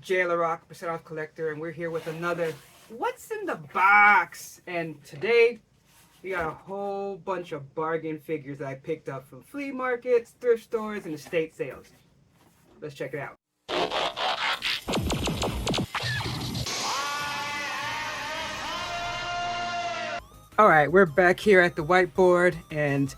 Jailer Rock, percent off collector, and we're here with another What's in the Box? And today we got a whole bunch of bargain figures that I picked up from flea markets, thrift stores, and estate sales. Let's check it out. All right, we're back here at the whiteboard, and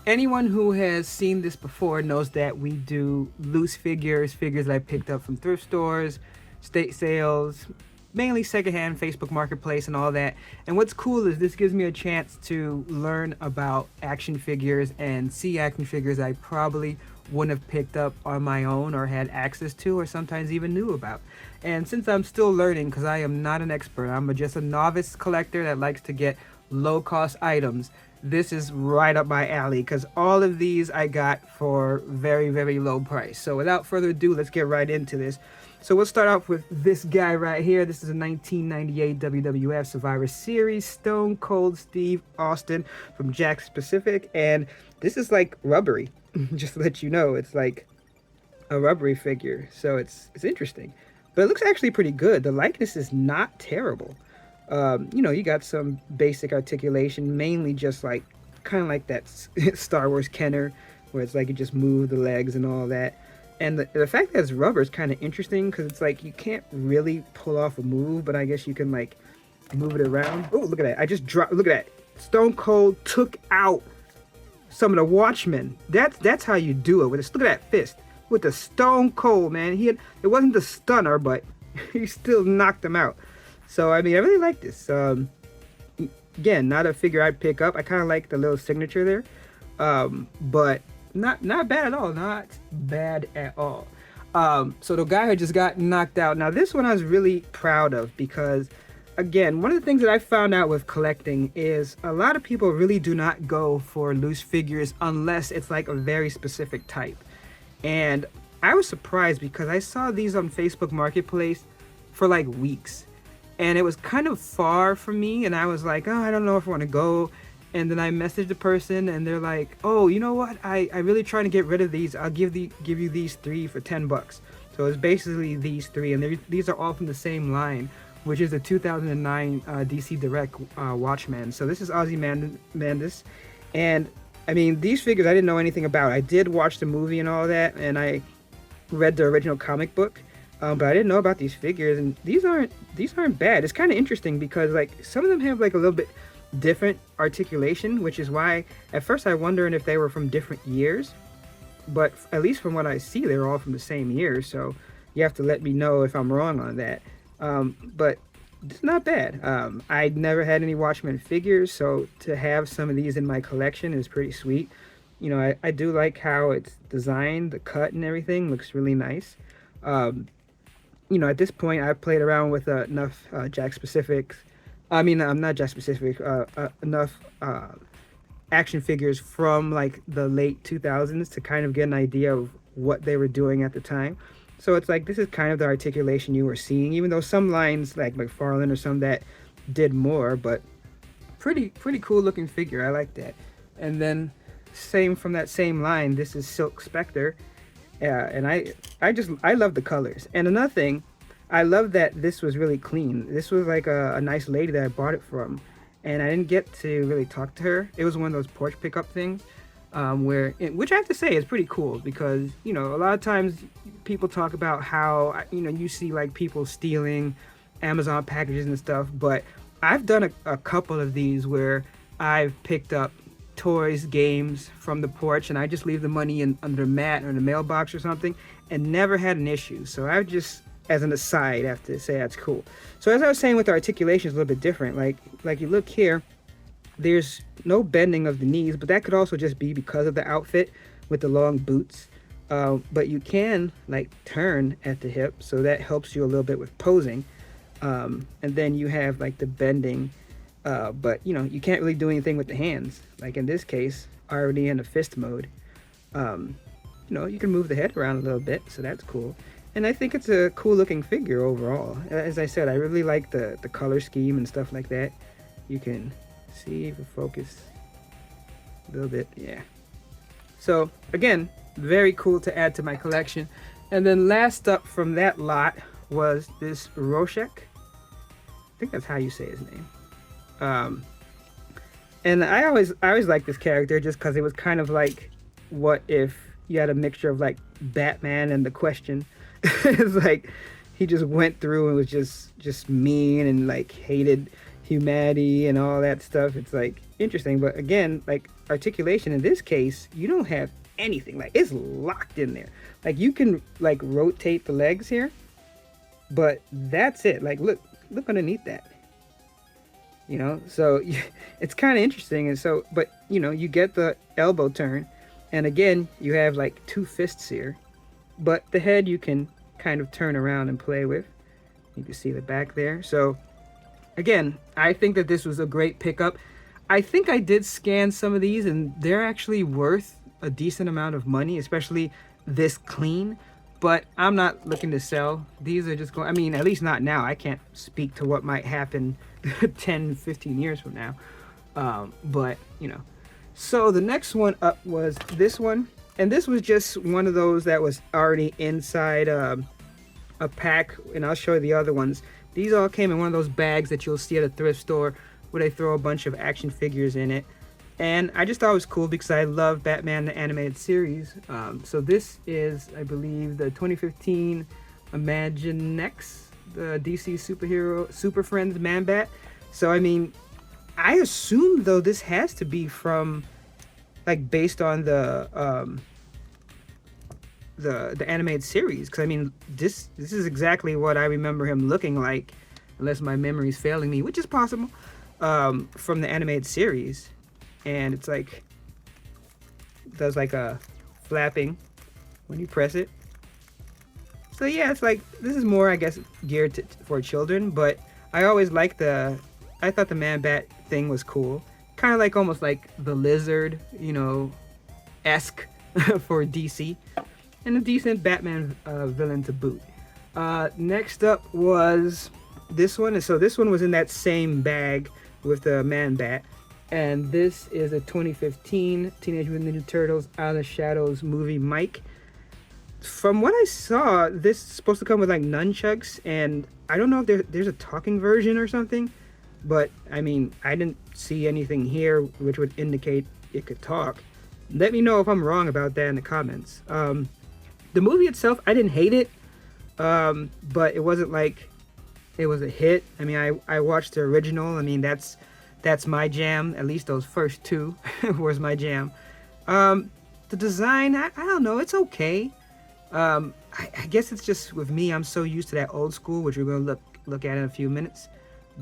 anyone who has seen this before knows that we do loose figures, figures that I picked up from thrift stores, state sales, mainly secondhand, Facebook Marketplace, and all that. And what's cool is this gives me a chance to learn about action figures and see action figures I probably wouldn't have picked up on my own or had access to or sometimes even knew about. And since I'm still learning, because I am not an expert, I'm just a novice collector that likes to get low cost items, this is right up my alley because all of these I got for very, very low price. So without further ado, let's get right into this. So we'll start off with this guy right here. This is a 1998 WWF Survivor Series Stone Cold Steve Austin from Jakks Pacific, and this is like rubbery. Just to let you know, it's like a rubbery figure, so it's interesting, but it looks actually pretty good. The likeness is not terrible. You got some basic articulation, mainly just like kind of like that Star Wars Kenner, where it's like you just move the legs and all that. And the fact that it's rubber is kind of interesting because it's like you can't really pull off a move, but I guess you can like move it around. Oh, look at that! I just dropped. Look at that! Stone Cold took out some of the Watchmen. That's how you do it with this. Look at that fist with the Stone Cold, man. It wasn't the stunner, but he still knocked him out. So, I mean, I really like this. Again, not a figure I'd pick up. I kind of like the little signature there. But not bad at all. Not bad at all. So the guy who just got knocked out. Now, this one I was really proud of because, again, one of the things that I found out with collecting is a lot of people really do not go for loose figures unless it's like a very specific type. And I was surprised because I saw these on Facebook Marketplace for like weeks. And it was kind of far from me, and I was like, oh, I don't know if I want to go. And then I messaged the person, and they're like, oh, you know what? I really trying to get rid of these. I'll give you these three for $10. So it's basically these three, and these are all from the same line, which is the 2009 DC Direct Watchman. So this is Ozymandias, and I mean, these figures I didn't know anything about. I did watch the movie and all that, and I read the original comic book. But I didn't know about these figures, and these aren't bad. It's kind of interesting because like some of them have like a little bit different articulation, which is why at first I wondered if they were from different years. But at least from what I see, they're all from the same year. So you have to let me know if I'm wrong on that. But it's not bad. I never had any Watchmen figures, so to have some of these in my collection is pretty sweet. You know, I do like how it's designed, the cut and everything looks really nice. At this point, I've played around with enough Jakks Pacifics. I mean, I'm not Jakks Pacific. Enough action figures from like the late 2000s to kind of get an idea of what they were doing at the time. So it's like this is kind of the articulation you were seeing, even though some lines like McFarlane or some that did more, but pretty cool looking figure. I like that. And then same from that same line, this is Silk Spectre. Yeah, and I love the colors. And another thing, I love that this was really clean. This was like a nice lady that I bought it from, and I didn't get to really talk to her. It was one of those porch pickup things, which I have to say is pretty cool because a lot of times people talk about how you see like people stealing Amazon packages and stuff, but I've done a couple of these where I've picked up toys, games from the porch, and I just leave the money under the mat or in the mailbox or something, and never had an issue. So I just, as an aside, have to say that's cool. So as I was saying, with the articulation is a little bit different. Like you look here, there's no bending of the knees, but that could also just be because of the outfit with the long boots. But you can like turn at the hip, so that helps you a little bit with posing. And then you have like the bending. But you can't really do anything with the hands. Like in this case, already in a fist mode. You can move the head around a little bit, so that's cool. And I think it's a cool looking figure overall. As I said, I really like the color scheme and stuff like that. You can see if we focus a little bit, yeah. So again, very cool to add to my collection. And then last up from that lot was this Rorschach. I think that's how you say his name. Um, and I always liked this character just because it was kind of like, what if you had a mixture of like Batman and the Question? It's like he just went through and was just mean and like hated humanity and all that stuff. It's like interesting, but again, like articulation in this case, you don't have anything. Like it's locked in there. Like you can like rotate the legs here, but that's it. Like look underneath that. So it's kind of interesting. And so, but you get the elbow turn, and again you have like two fists here, but the head you can kind of turn around and play with. You can see the back there. So again, I think that this was a great pickup. I think I did scan some of these, and they're actually worth a decent amount of money, especially this clean. But I'm not looking to sell. These are just going, I mean, at least not now. I can't speak to what might happen 10, 15 years from now. But. So the next one up was this one. And this was just one of those that was already inside a pack. And I'll show you the other ones. These all came in one of those bags that you'll see at a thrift store where they throw a bunch of action figures in it. And I just thought it was cool because I love Batman the animated series. So this is, I believe, the 2015 Imaginext, the DC Super Friends Man Bat. So I mean, I assume though this has to be from, like, based on the animated series, because I mean this is exactly what I remember him looking like, unless my memory's failing me, which is possible, from the animated series. And it's like, does like a flapping when you press it. So yeah, it's like, this is more, I guess, geared for children, but I always liked I thought the Man Bat thing was cool. Kind of like, almost like the Lizard, esque for DC. And a decent Batman villain to boot. Next up was this one. And so this one was in that same bag with the Man Bat. And this is a 2015 Teenage Mutant Ninja Turtles Out of the Shadows movie Mike. From what I saw, this is supposed to come with like nunchucks, and I don't know if there's a talking version or something, but I mean, I didn't see anything here which would indicate it could talk. Let me know if I'm wrong about that in the comments. The movie itself, I didn't hate it, but it wasn't like it was a hit. I mean, I watched the original. I mean, that's my jam. At least those first two was my jam. The design, I don't know, it's okay. I guess it's just with me, I'm so used to that old school, which we're going to look at in a few minutes.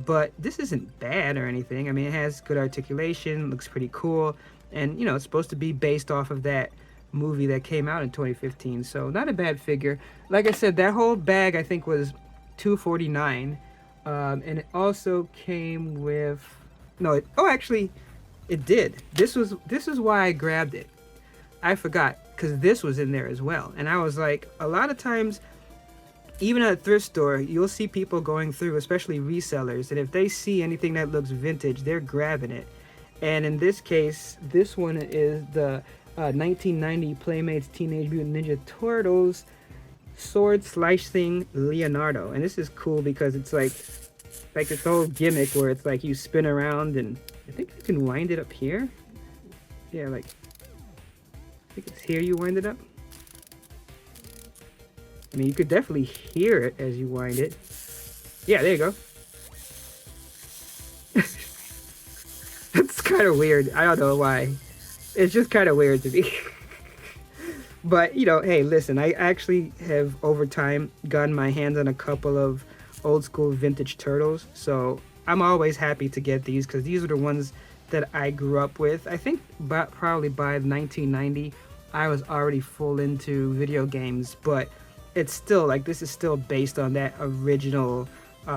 But this isn't bad or anything. I mean, it has good articulation, looks pretty cool, and it's supposed to be based off of that movie that came out in 2015. So not a bad figure. Like I said, that whole bag I think was $249, and it also came with actually it did. This is why I grabbed it. I forgot, because this was in there as well. And I was like, a lot of times, even at a thrift store, you'll see people going through, especially resellers, and if they see anything that looks vintage, they're grabbing it. And in this case, this one is the 1990 Playmates Teenage Mutant Ninja Turtles sword slicing Leonardo. And this is cool because it's like this whole gimmick where it's like you spin around, and I think you can wind it up here. Yeah, like, I think it's here you wind it up. I mean, you could definitely hear it as you wind it. Yeah, there you go. It's kind of weird. I don't know why. It's just kind of weird to me. But, hey, listen, I actually have, over time, gotten my hands on a couple of old school vintage turtles. So I'm always happy to get these, because these are the ones that I grew up with. I think probably by 1990, I was already full into video games, but it's still, like, this is still based on that original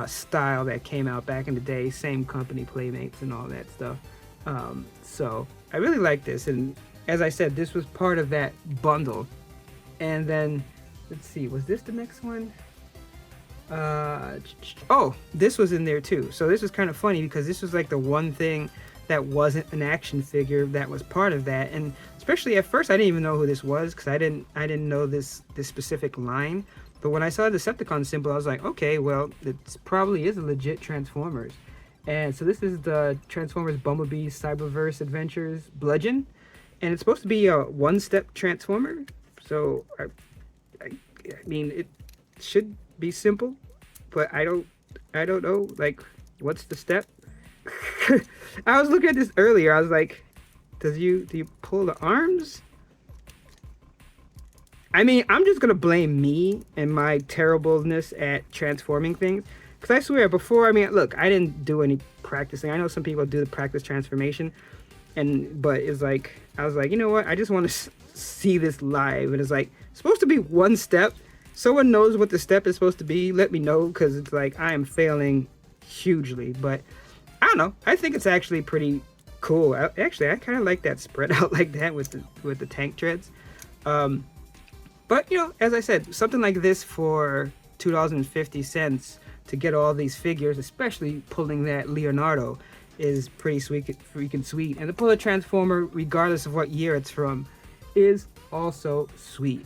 style that came out back in the day, same company, Playmates and all that stuff. So I really like this, and as I said, this was part of that bundle. And then, let's see, was this the next one? Oh, this was in there too. So this was kind of funny because this was like the one thing that wasn't an action figure that was part of that. And especially at first, I didn't even know who this was, because I didn't know this specific line. But when I saw the Decepticon symbol, I was like, okay, well, it probably is a legit Transformers. And so this is the Transformers Bumblebee Cyberverse Adventures Bludgeon, and it's supposed to be a one-step transformer. So I, I mean, it should be simple, but I don't know. Like, what's the step? I was looking at this earlier. I was like, do you pull the arms? I mean, I'm just gonna blame me and my terribleness at transforming things. Cause I swear, before, I mean, look, I didn't do any practicing. I know some people do the practice transformation, but it's like I was like, you know what? I just want to see this live, and it's like it's supposed to be one step. Someone knows what the step is supposed to be. Let me know, because it's like I am failing hugely. But I don't know. I think it's actually pretty cool. Actually, I kind of like that spread out like that with the tank treads. Um, but you know, as I said, something like this for $2.50 to get all these figures, especially pulling that Leonardo, is pretty sweet, freaking sweet. And to pull a Transformer, regardless of what year it's from, is also sweet.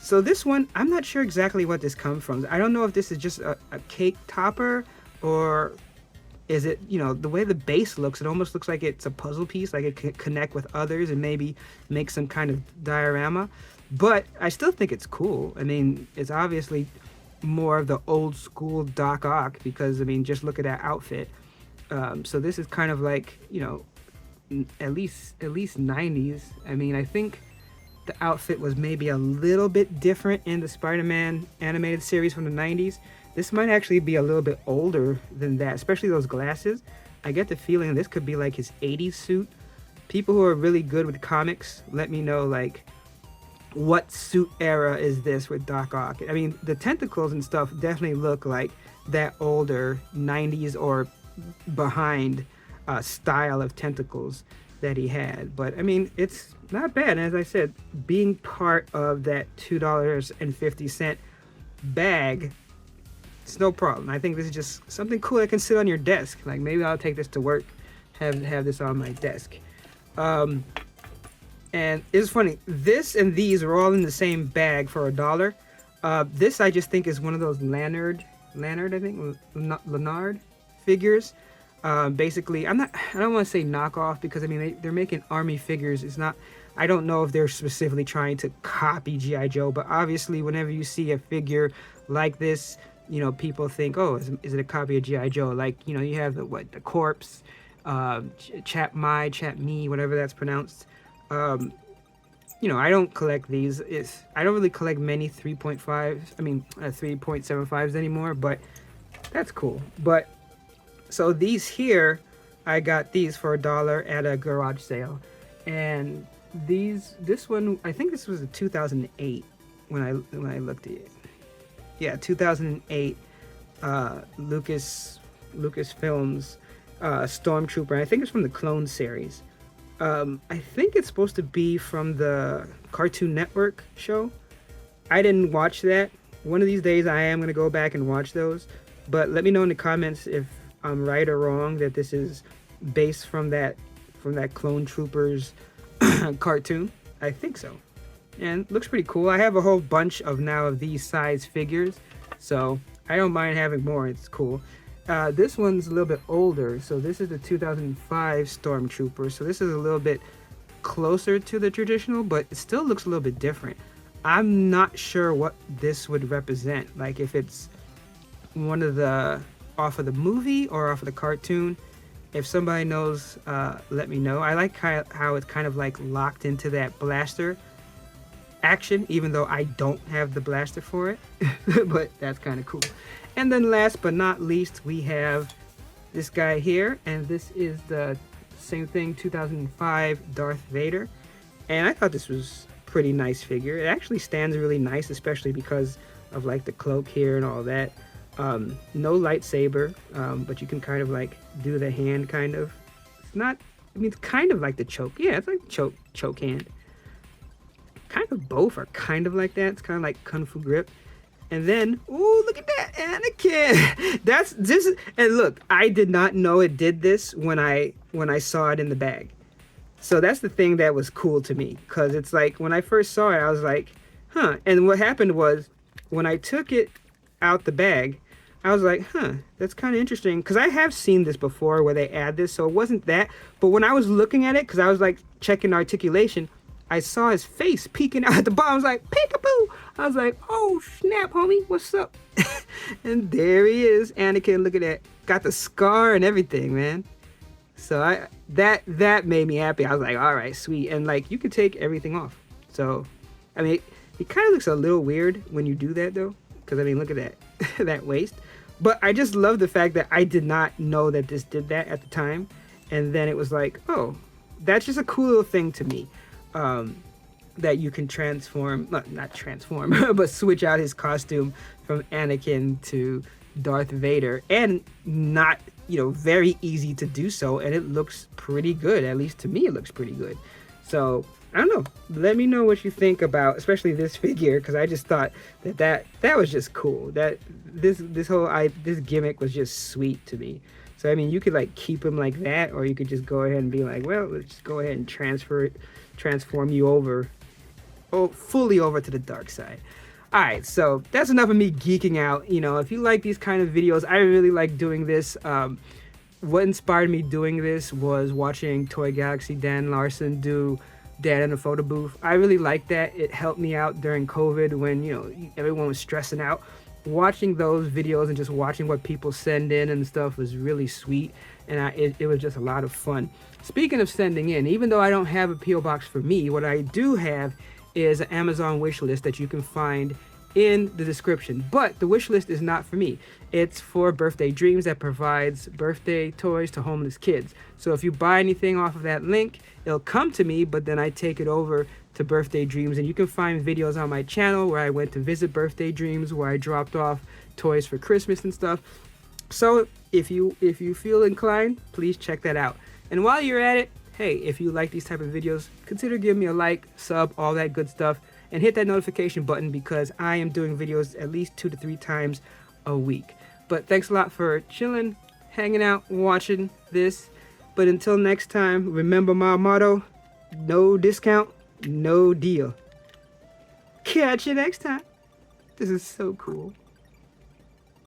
So this one, I'm not sure exactly what this comes from. I don't know if this is just a cake topper, or is it, you know, the way the base looks, it almost looks like it's a puzzle piece, like it can connect with others and maybe make some kind of diorama. But I still think it's cool. I mean, it's obviously more of the old school Doc Ock, because I mean, just look at that outfit. So this is kind of like, you know, at least 90s. I mean, I think the outfit was maybe a little bit different in the Spider-Man animated series from the 90s. This might actually be a little bit older than that, especially those glasses. I get the feeling this could be like his 80s suit. People who are really good with comics, let me know, like, what suit era is this with Doc Ock? I mean, the tentacles and stuff definitely look like that older 90s or behind style of tentacles that he had. But I mean, it's not bad. And as I said, being part of that $2.50 bag, it's no problem. I think this is just something cool that can sit on your desk. Like, maybe I'll take this to work, have this on my desk. And it's funny, this and these are all in the same bag for $1. This I just think is one of those Leonard, I think, Leonard figures. Basically, I don't want to say knockoff, because I mean, they're making army figures. It's not, I don't know if they're specifically trying to copy G.I. Joe, but obviously whenever you see a figure like this, you know, people think, oh, is it a copy of G.I. Joe? Like, you know, you have the corpse, Chap Me, whatever that's pronounced. You know, I don't collect these. I don't really collect many 3.75s anymore, but that's cool. But so these here, I got these for $1 at a garage sale, and this one, I think this was a 2008 when I looked at it. Yeah, 2008 Lucasfilms Stormtrooper. I think it's from the Clone series. I think it's supposed to be from the Cartoon Network show. I didn't watch that. One of these days I am going to go back and watch those. But let me know in the comments if I'm right or wrong that this is based from that Clone Troopers cartoon. I think so. And it looks pretty cool. I have a whole bunch of these size figures, so I don't mind having more. It's cool. This one's a little bit older, so this is the 2005 Stormtrooper, so this is a little bit closer to the traditional, but it still looks a little bit different. I'm not sure what this would represent, like if it's one of the off of the movie or off of the cartoon. If somebody knows, let me know. I like how it's kind of like locked into that blaster action, even though I don't have the blaster for it. But that's kind of cool. And then last but not least, we have this guy here, and this is the same thing, 2005 Darth Vader. And I thought this was a pretty nice figure. It actually stands really nice, especially because of like the cloak here and all that. No lightsaber, but you can kind of like do the hand kind of. It's not, I mean, it's kind of like the choke. Yeah, it's like choke hand. Kind of both are kind of like that. It's kind of like Kung Fu grip. And then, ooh, look at that, Anakin. That's this. And look, I did not know it did this when I saw it in the bag. So that's the thing that was cool to me, because it's like when I first saw it, I was like, huh. And what happened was, when I took it out the bag, I was like, huh, that's kind of interesting. Because I have seen this before where they add this, so it wasn't that. But when I was looking at it, because I was like checking articulation, I saw his face peeking out at the bottom. I was like, peekaboo! I was like, oh, snap, homie, what's up? And there he is, Anakin. Look at that. Got the scar and everything, man. So that made me happy. I was like, all right, sweet. And like, you can take everything off. So, I mean, it kind of looks a little weird when you do that, though. Because, I mean, look at that. That waist. But I just love the fact that I did not know that this did that at the time. And then it was like, oh, that's just a cool little thing to me. That you can transform, not transform, but switch out his costume from Anakin to Darth Vader. And not, very easy to do so. And it looks pretty good. At least to me, it looks pretty good. So, I don't know. Let me know what you think about, especially this figure, because I just thought that was just cool. That this gimmick was just sweet to me. So I mean, you could like keep him like that, or you could just go ahead and be like, well, let's just go ahead and transform you fully over to the dark side. All right, so that's enough of me geeking out. If you like these kind of videos, I really like doing this. What inspired me doing this was watching Toy Galaxy Dan Larson do Dad in a Photo Booth. I really liked that. It helped me out during COVID when, everyone was stressing out. Watching those videos and just watching what people send in and stuff was really sweet. And it was just a lot of fun. Speaking of sending in, even though I don't have a P.O. box for me, what I do have is an Amazon wish list that you can find in the description. But the wish list is not for me. It's for Birthday Dreams that provides birthday toys to homeless kids. So if you buy anything off of that link, it'll come to me, but then I take it over to Birthday Dreams. And you can find videos on my channel where I went to visit Birthday Dreams, where I dropped off toys for Christmas and stuff. So if you feel inclined, please check that out. And while you're at it, hey, if you like these type of videos, consider giving me a like, sub, all that good stuff, and hit that notification button because I am doing videos at least 2 to 3 times a week. But thanks a lot for chilling, hanging out, watching this. But until next time, remember my motto, no discount, no deal. Catch you next time. This is so cool.